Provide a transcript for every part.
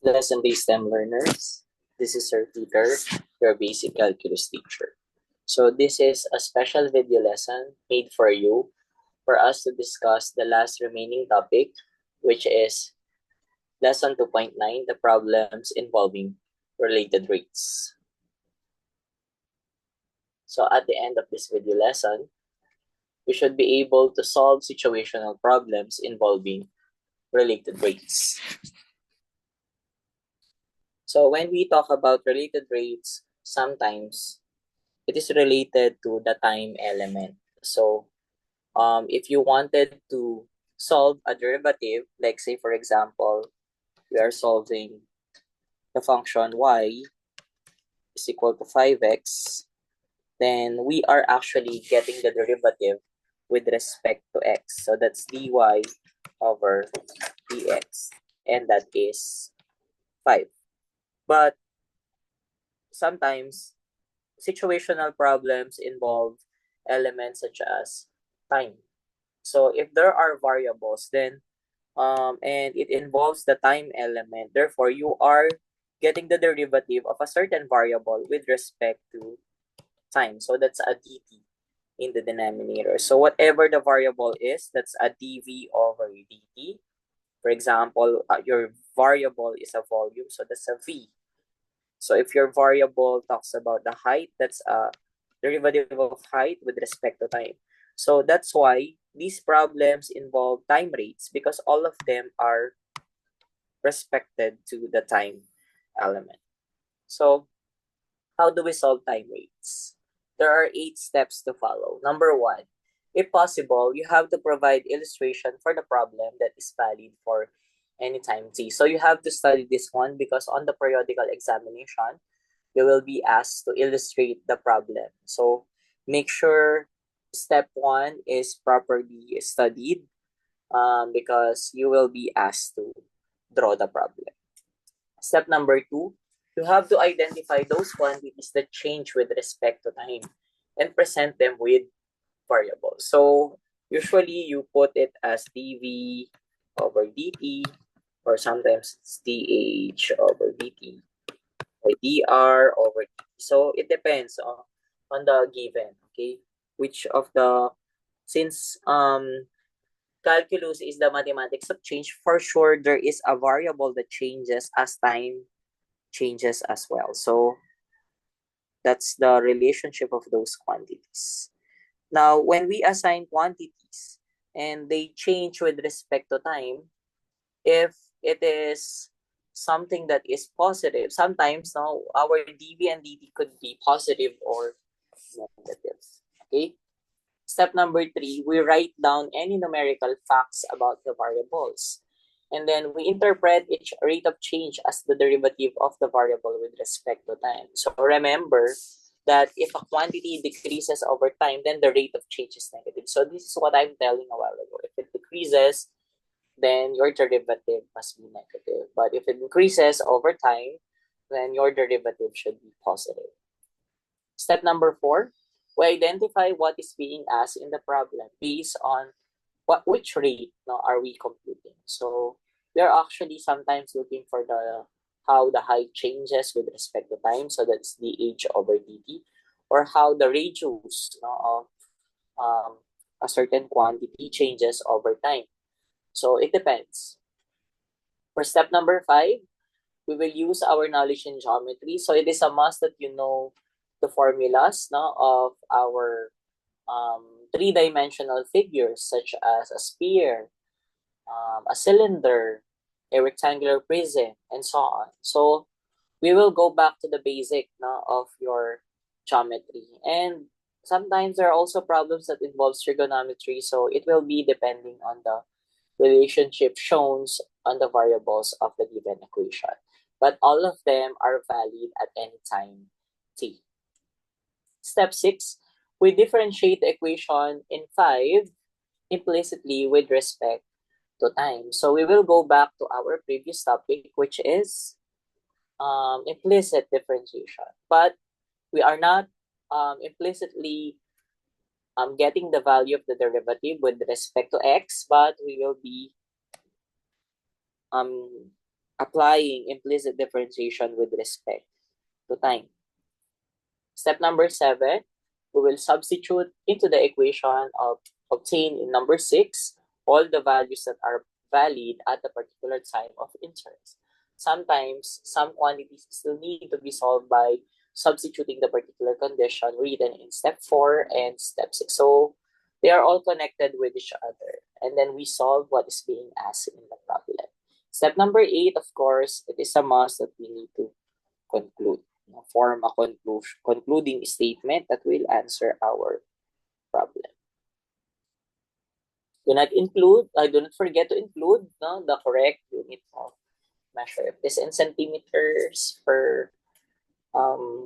Lesson-based STEM learners. This is Sir Peter, your basic calculus teacher. So this is a special video lesson made for you for us to discuss the last remaining topic, which is lesson 2.9, the problems involving related rates. So at the end of this video lesson, we should be able to solve situational problems involving related rates. So when we talk about related rates, sometimes it is related to the time element. So if you wanted to solve a derivative, like say for example, we are solving the function y is equal to 5x, then we are actually getting the derivative with respect to x. So that's dy over dx, and that is 5. But sometimes situational problems involve elements such as time. So if there are variables, then and it involves the time element, therefore you are getting the derivative of a certain variable with respect to time. So that's a dt in the denominator. So whatever the variable is, that's a dv over dt. For example, your variable is a volume, so that's a v. So if your variable talks about the height, that's a derivative of height with respect to time. So that's why these problems involve time rates, because all of them are respected to the time element. So how do we solve time rates? There are 8 steps to follow. Number 1, if possible, you have to provide illustration for the problem that is valid for any time t. So you have to study this one because on the periodical examination, you will be asked to illustrate the problem. So make sure step 1 is properly studied because you will be asked to draw the problem. Step number 2, you have to identify those quantities that change with respect to time and present them with variables. So usually you put it as dv over dt, or sometimes it's dh over dt, or dr over dt. So it depends on the given, okay? Which of the, since calculus is the mathematics of change, for sure there is a variable that changes as time changes as well. So that's the relationship of those quantities. Now, when we assign quantities and they change with respect to time, if it is something that is positive, sometimes now our dv and dt could be positive or negative. Okay. Step number 3, we write down any numerical facts about the variables. And then we interpret each rate of change as the derivative of the variable with respect to time. So remember that if a quantity decreases over time, then the rate of change is negative. So this is what I'm telling a while ago. If it decreases, then your derivative must be negative. But if it increases over time, then your derivative should be positive. Step number 4, we identify what is being asked in the problem based on which rate are we computing. So we're actually sometimes looking for the how the height changes with respect to time, so that's dh over dt, or how the radius of a certain quantity changes over time. So it depends. For step number 5, we will use our knowledge in geometry. So it is a must that you know the formulas of our three-dimensional figures, such as a sphere, a cylinder, a rectangular prism, and so on. So we will go back to the basic of your geometry. And sometimes there are also problems that involve trigonometry, so it will be depending on the relationship shown on the variables of the given equation. But all of them are valid at any time t. Step 6, we differentiate the equation in 5 implicitly with respect to time. So we will go back to our previous topic, which is implicit differentiation. But we are not implicitly getting the value of the derivative with respect to x, but we will be applying implicit differentiation with respect to time. Step number 7, we will substitute into the equation of obtained in number 6 all the values that are valid at a particular time of interest. Sometimes some quantities still need to be solved by substituting the particular condition written in step 4 and step 6. So they are all connected with each other. And then we solve what is being asked in the problem. Step number 8, of course, it is a must that we need to conclude. Form a concluding statement that will answer our problem. Do not forget to include the correct unit of measure. If this in centimeters per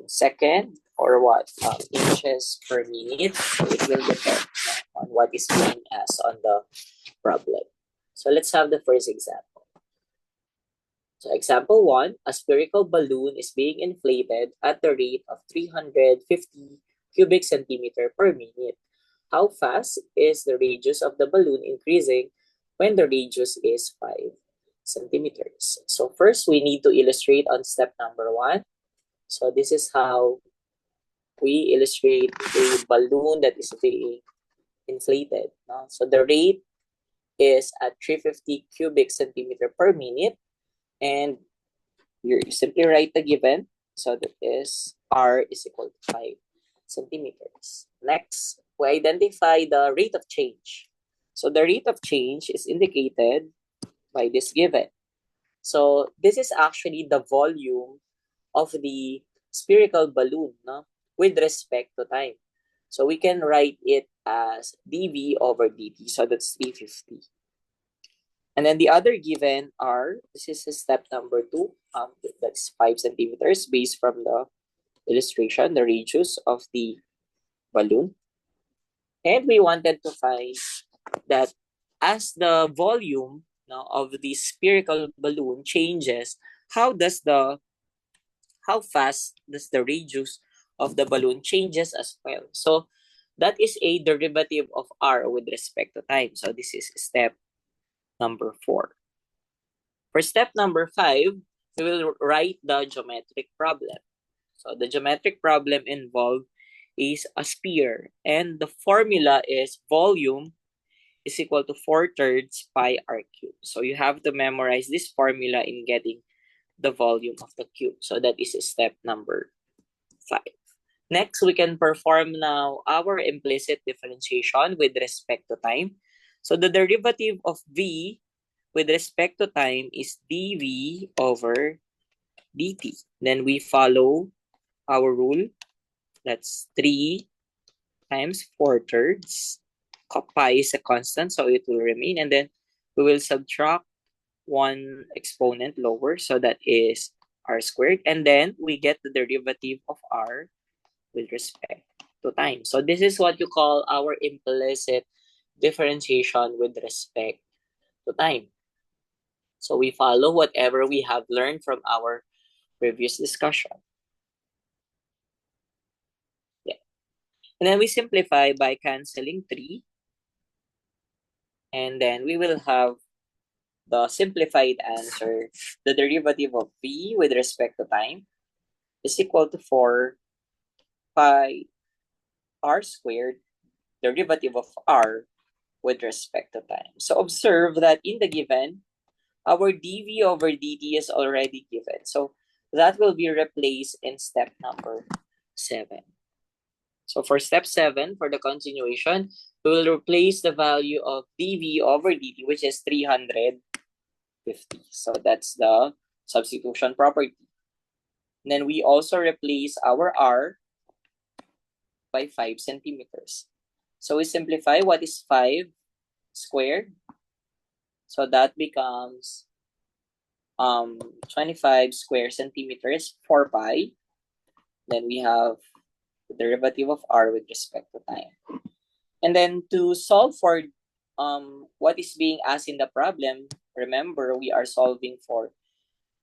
second or what inches per minute, it will depend on what is being asked on the problem. So let's have the first example. So example 1, a spherical balloon is being inflated at the rate of 350 cubic centimeter per minute. How fast is the radius of the balloon increasing when the radius is 5 centimeters? So first, we need to illustrate on step number 1. So this is how we illustrate a balloon that is being inflated. So the rate is at 350 cubic centimeter per minute. And you simply write the given. So that is R is equal to 5 centimeters. Next, we identify the rate of change. So the rate of change is indicated by this given. So this is actually the volume of the spherical balloon with respect to time. So we can write it as dV over dt. So that's 350. And then the other given are, this is step number 2, that's 5 centimeters based from the illustration, the radius of the balloon. And we wanted to find that as the volume of the spherical balloon changes, how fast does the radius of the balloon changes as well? So that is a derivative of R with respect to time. So this is step number 4. For step number 5, we will write the geometric problem. So the geometric problem involved is a sphere, and the formula is volume is equal to 4/3 pi r cubed. So you have to memorize this formula in getting the volume of the cube. So that is step number 5. Next, we can perform now our implicit differentiation with respect to time. So the derivative of v with respect to time is dv over dt. Then we follow our rule. That's 3 times 4/3. Pi is a constant, so it will remain. And then we will subtract one exponent lower, so that is r squared. And then we get the derivative of r with respect to time. So this is what you call our implicit differentiation with respect to time. So we follow whatever we have learned from our previous discussion. Yeah. And then we simplify by canceling 3. And then we will have the simplified answer. The derivative of v with respect to time is equal to 4 pi r squared, derivative of r with respect to time. So observe that in the given, our dv over dt is already given. So that will be replaced in step number 7. So for step 7, for the continuation, we will replace the value of dv over dt, which is 350. So that's the substitution property. And then we also replace our r by 5 centimeters. So we simplify what is 5 squared. So that becomes 25 square centimeters, 4 pi. Then we have the derivative of r with respect to time. And then to solve for what is being asked in the problem, remember we are solving for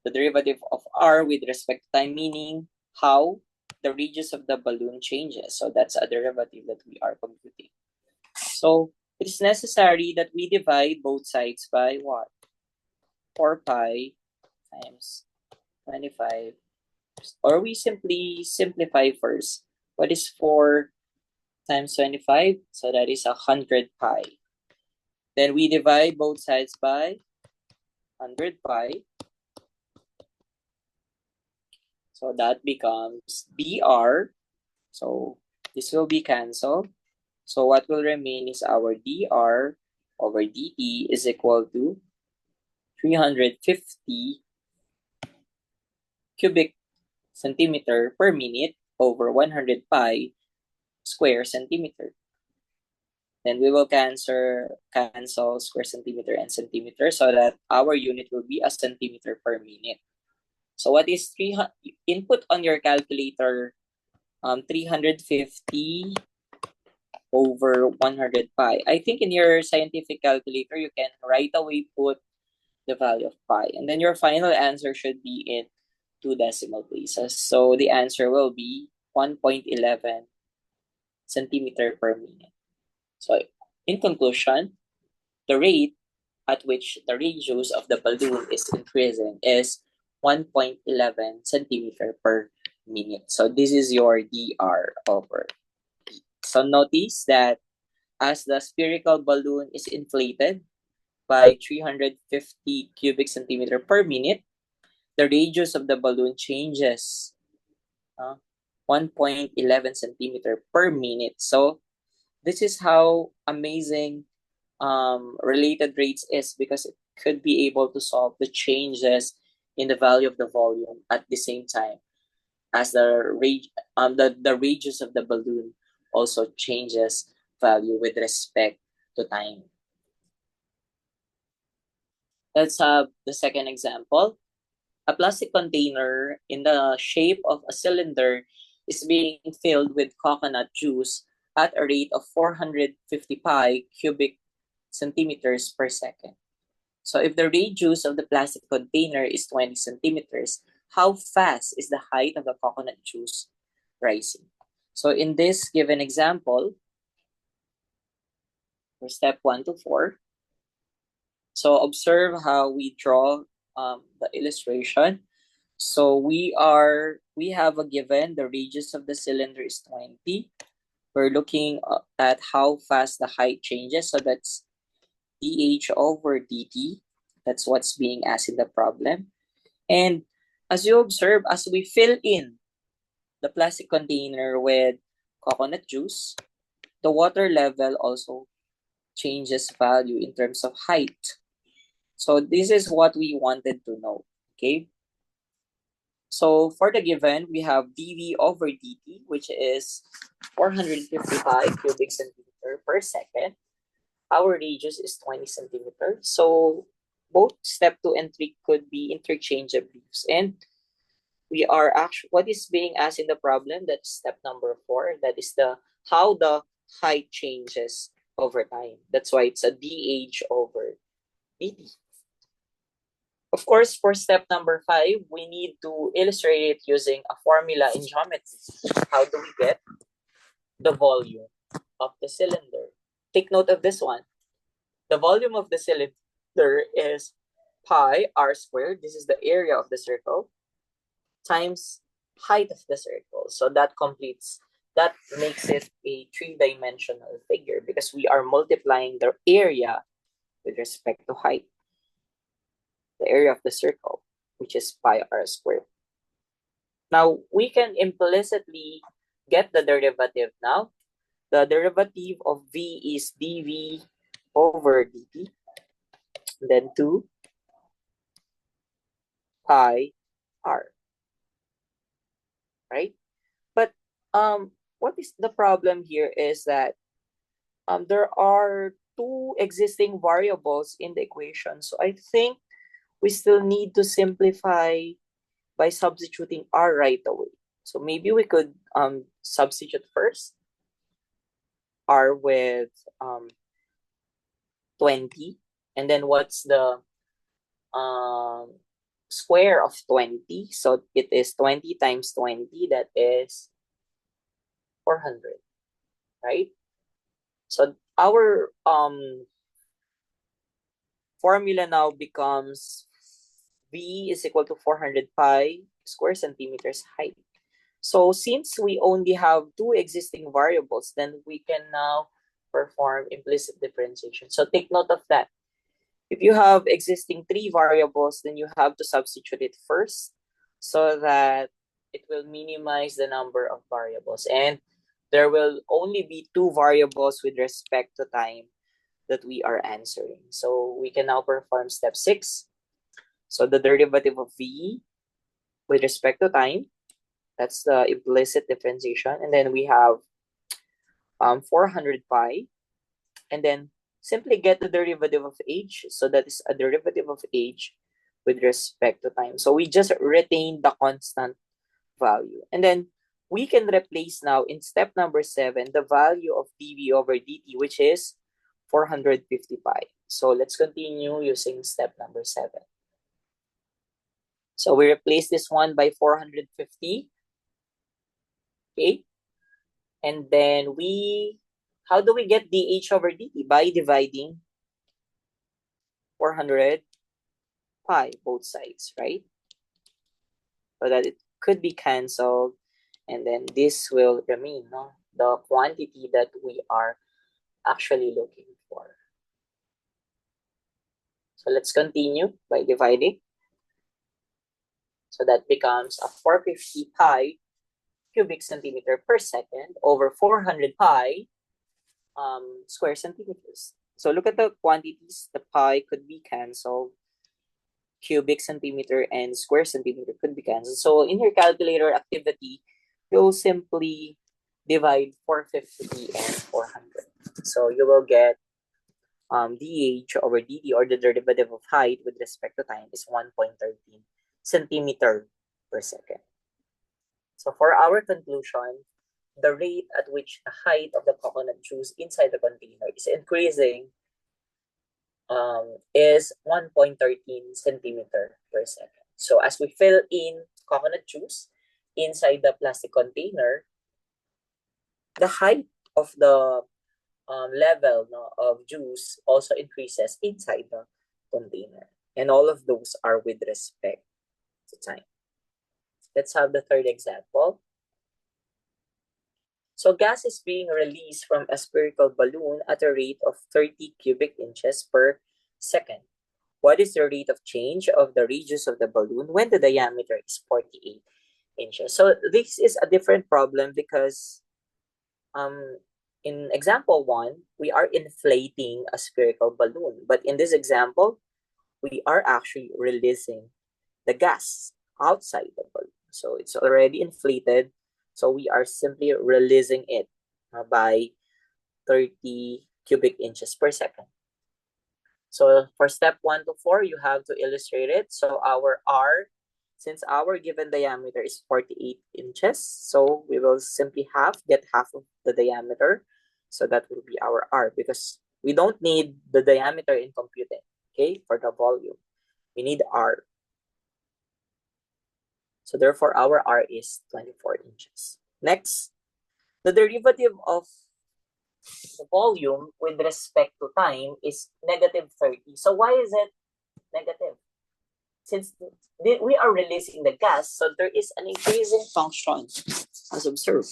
the derivative of r with respect to time, meaning how the radius of the balloon changes. So that's a derivative that we are computing. So it is necessary that we divide both sides by what? 4 pi times 25. Or we simply simplify first. What is 4 times 25? So that is 100 pi. Then we divide both sides by 100 pi. So that becomes dr. So this will be cancelled. So what will remain is our dr over dt is equal to 350 cubic centimeter per minute over 100 pi square centimeter. Then we will cancel square centimeter and centimeter so that our unit will be a centimeter per minute. So what is 300? Input on your calculator 350 over 100 pi. I think in your scientific calculator, you can right away put the value of pi. And then your final answer should be in 2 decimal places. So the answer will be 1.11 centimeter per minute. So in conclusion, the rate at which the radius of the balloon is increasing is 1.11 centimeter per minute. So this is your dr over E. So notice that as the spherical balloon is inflated by 350 cubic centimeter per minute, the radius of the balloon changes 1.11 centimeter per minute. So this is how amazing related rates is, because it could be able to solve the changes in the value of the volume at the same time as the radius of the balloon also changes value with respect to time. Let's have the second example. A plastic container in the shape of a cylinder is being filled with coconut juice at a rate of 450 pi cubic centimeters per second. So if the radius of the plastic container is 20 centimeters, how fast is the height of the coconut juice rising? So in this given example, for step 1 to 4, so observe how we draw the illustration. So we have a given, the radius of the cylinder is 20. We're looking at how fast the height changes. So that's dh over dt. That's what's being asked in the problem. And as you observe, as we fill in the plastic container with coconut juice, the water level also changes value in terms of height. So this is what we wanted to know, okay? So for the given, we have dV over dt, which is 455 cubic centimeter per second. Our radius is 20 centimeters. So both step 2 and 3 could be interchangeably used. And we are actually, what is being asked in the problem, that's step number 4. That is how the height changes over time. That's why it's a dH over dt. Of course, for step number 5, we need to illustrate it using a formula in geometry. How do we get the volume of the cylinder? Take note of this one. The volume of the cylinder is pi r squared. This is the area of the circle times height of the circle. So that makes it a 3-dimensional figure because we are multiplying the area with respect to height. The area of the circle, which is pi r squared. Now, we can implicitly get the derivative now. The derivative of v is dv over dt, then 2 pi r, right? But what is the problem here is that there are 2 existing variables in the equation. So I think we still need to simplify by substituting r right away. So maybe we could substitute first r with 20, and then what's the square of 20? So it is 20 times 20, that is 400, right? So our formula now becomes v is equal to 400 pi square centimeters height. So since we only have two existing variables, then we can now perform implicit differentiation. So take note of that. If you have existing three variables, then you have to substitute it first so that it will minimize the number of variables. And there will only be two variables with respect to time that we are answering. So we can now perform step 6. So the derivative of v with respect to time, that's the implicit differentiation. And then we have 400 pi. And then simply get the derivative of h. So that is a derivative of h with respect to time. So we just retain the constant value. And then we can replace now in step number 7 the value of dv over dt, which is 450 pi. So let's continue using step number 7. So we replace this one by 450. Okay. And then how do we get dh over dt? By dividing 400 pi both sides, right? So that it could be canceled. And then this will remain, no? The quantity that we are actually looking for. So let's continue by dividing. So that becomes a 450 pi cubic centimeter per second over 400 pi square centimeters. So look at the quantities. The pi could be canceled. Cubic centimeter and square centimeter could be canceled. So in your calculator activity, you'll simply divide 450 and 400. So you will get dh over dt, or the derivative of height with respect to time, is 1.13 centimeter per second. So for our conclusion, the rate at which the height of the coconut juice inside the container is increasing is 1.13 centimeter per second. So as we fill in coconut juice inside the plastic container, the height of the level of juice also increases inside the container. And all of those are with respect to time. Let's have the third example. So gas is being released from a spherical balloon at a rate of 30 cubic inches per second. What is the rate of change of the radius of the balloon when the diameter is 48 inches? So this is a different problem because in example 1, we are inflating a spherical balloon. But in this example, we are actually releasing the gas outside the balloon. So it's already inflated. So we are simply releasing it by 30 cubic inches per second. So for step 1 to 4, you have to illustrate it. So our R, since our given diameter is 48 inches, so we will simply get half of the diameter. So that will be our R, because we don't need the diameter in computing, okay, for the volume. We need R. So therefore, our R is 24 inches. Next, the derivative of the volume with respect to time is negative 30. So why is it negative? Since we are releasing the gas, so there is an increasing function as observed.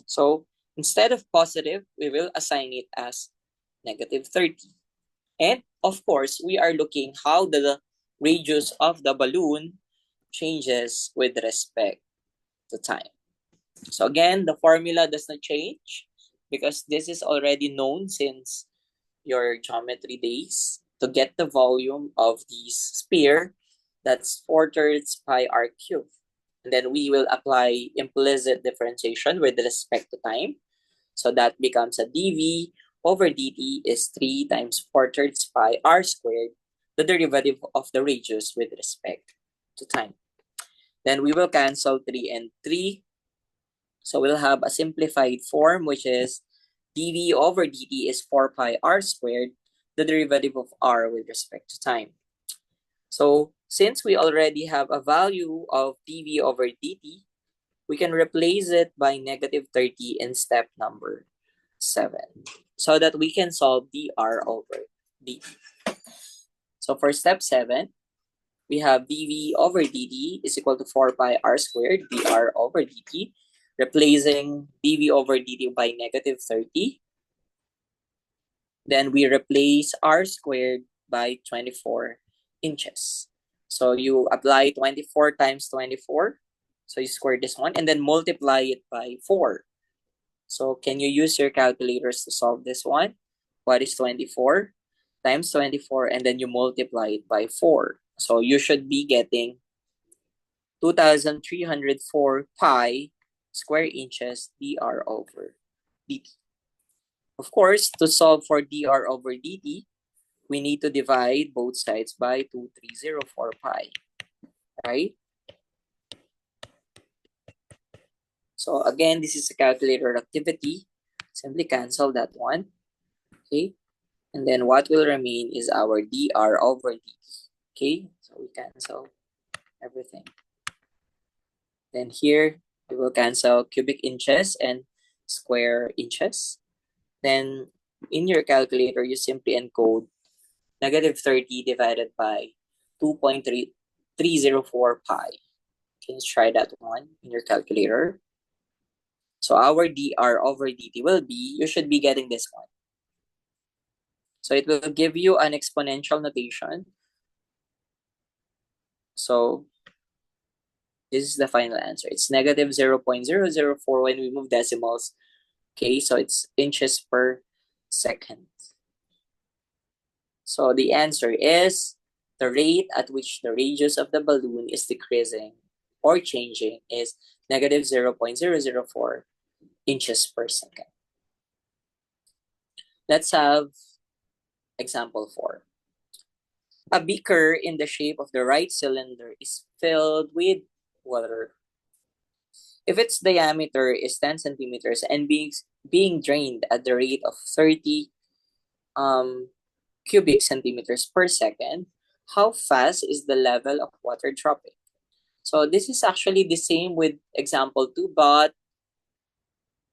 So instead of positive, we will assign it as negative 30. And of course, we are looking how the radius of the balloon changes with respect to time. So again, the formula does not change because this is already known since your geometry days. To get the volume of this sphere, that's 4/3 pi r cubed. And then we will apply implicit differentiation with respect to time. So that becomes a dv over dt is 3 times 4/3 pi r squared, the derivative of the radius with respect to time. Then we will cancel 3 and 3. So we'll have a simplified form, which is dv over dt is 4 pi r squared, the derivative of r with respect to time. So since we already have a value of dv over dt, we can replace it by negative 30 in step number 7 so that we can solve dr over dt. So for step 7, we have dv over dt is equal to 4 pi r squared dr over dt, replacing dv over dt by negative 30. Then we replace r squared by 24 inches. So you apply 24 times 24. So you square this one and then multiply it by 4. So can you use your calculators to solve this one? What is 24 times 24 and then you multiply it by 4. So you should be getting 2,304 pi square inches dr over dt. Of course, to solve for dr over dt, we need to divide both sides by 2,304 pi, right? So again, this is a calculator activity. Simply cancel that one, okay? And then what will remain is our dr over dt, okay? So we cancel everything. Then here, we will cancel cubic inches and square inches. Then in your calculator, you simply encode negative 30 divided by 2.304 pi. Can you try that one in your calculator? So our dr over dt will be, you should be getting this one. So it will give you an exponential notation. So this is the final answer. It's negative 0.004 when we move decimals. Okay, so it's inches per second. So the answer is the rate at which the radius of the balloon is decreasing or changing is negative 0.004 inches per second. Let's have example 4. A beaker in the shape of the right cylinder is filled with water. If its diameter is 10 centimeters and being drained at the rate of 30 cubic centimeters per second, how fast is the level of water dropping? So this is actually the same with example 2, but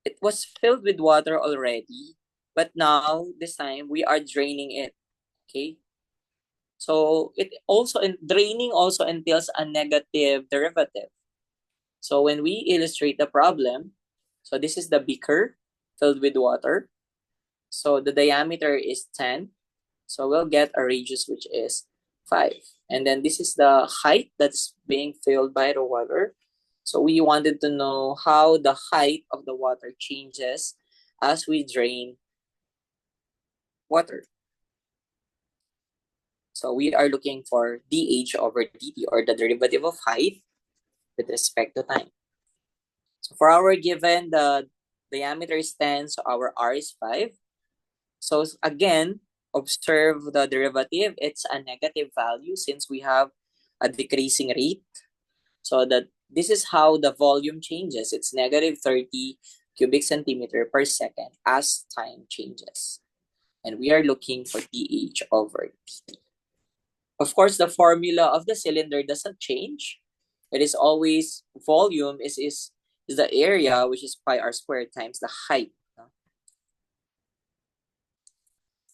it was filled with water already, but now this time we are draining it, okay? So it also, draining also entails a negative derivative. So when we illustrate the problem, so this is the beaker filled with water. So the diameter is 10. So we'll get a radius which is 5. And then this is the height that's being filled by the water. So we wanted to know how the height of the water changes as we drain water. So we are looking for dH over dt, or the derivative of height with respect to time. So for our given, the diameter is 10, so our r is 5. So again, observe the derivative. It's a negative value since we have a decreasing rate. So that this is how the volume changes. It's negative 30 cubic centimeter per second as time changes. And we are looking for dH over dt. Of course, the formula of the cylinder doesn't change. It is always volume is the area, which is pi r squared times the height.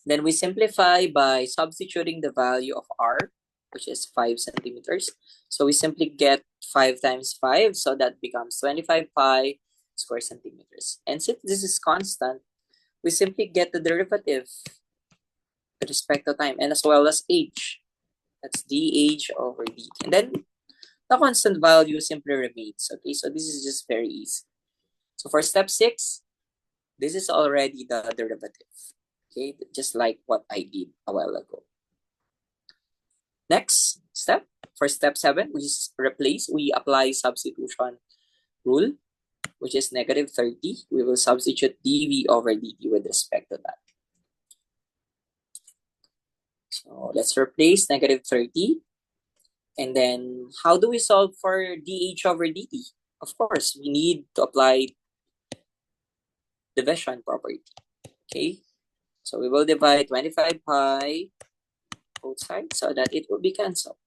Then we simplify by substituting the value of r, which is 5 centimeters. So we simply get 5 times 5, so that becomes 25 pi square centimeters. And since this is constant, we simply get the derivative with respect to time, and as well as h. That's dH over dt. And then the constant value simply remains. Okay, so this is just very easy. So for step 6, this is already the derivative. Okay, just like what I did a while ago. Next step, for step 7, which is replace, we apply substitution rule, which is negative 30. We will substitute dV over dt with respect to that. So let's replace negative 30. And then how do we solve for dH over dt? Of course, we need to apply division property. Okay, so we will divide 25 pi both sides so that it will be cancelled.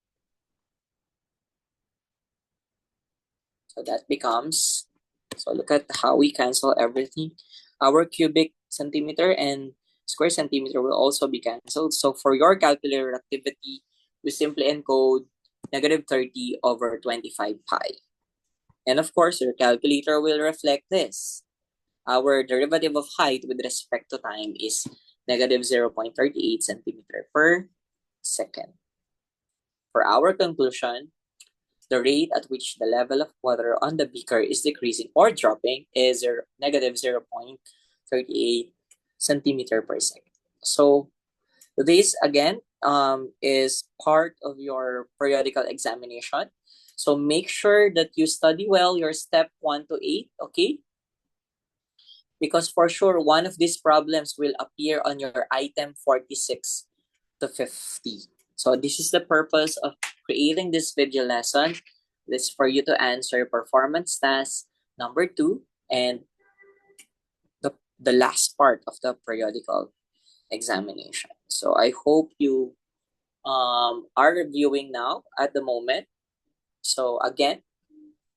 So that becomes, so look at how we cancel everything. Our cubic centimeter and square centimeter will also be cancelled. So for your calculator activity, we simply encode negative 30 over 25 pi. And of course, your calculator will reflect this. Our derivative of height with respect to time is negative 0.38 centimeter per second. For our conclusion, the rate at which the level of water on the beaker is decreasing or dropping is negative 0.38 centimeter per second. So this again is part of your periodical examination. So make sure that you study well your step 1 to 8, okay? Because for sure, one of these problems will appear on your item 46 to 50. So this is the purpose of creating this video lesson. This is for you to answer performance task number 2 and the last part of the periodical examination. So I hope you are reviewing now at the moment. So again,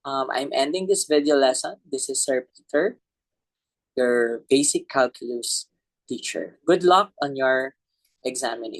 I'm ending this video lesson. This is Sir Peter, your basic calculus teacher. Good luck on your examination.